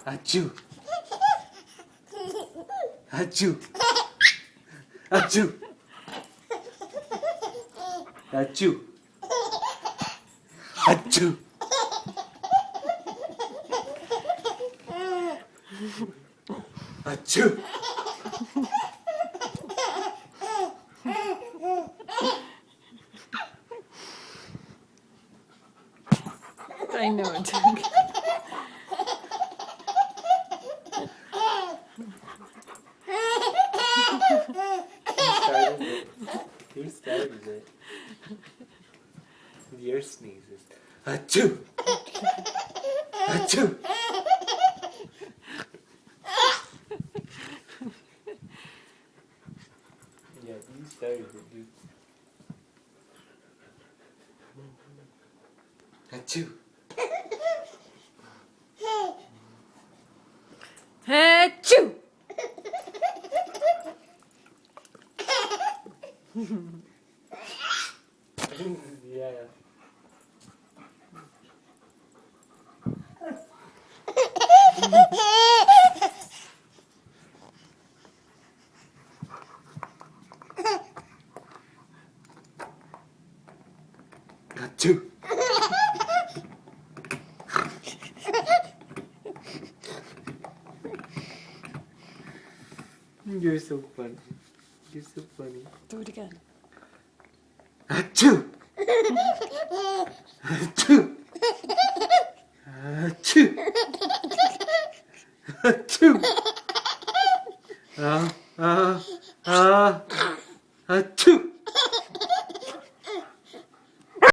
Achoo. Achoo. Achoo. Achoo. Achoo. Achoo. I know it. Who started it? Your sneezes. Achoo! Achoo! Yeah, you started it, dude. Achoo! Achoo! Yeah. Achoo! You're so funny. You're so funny. Do it again. Achoo! Achoo!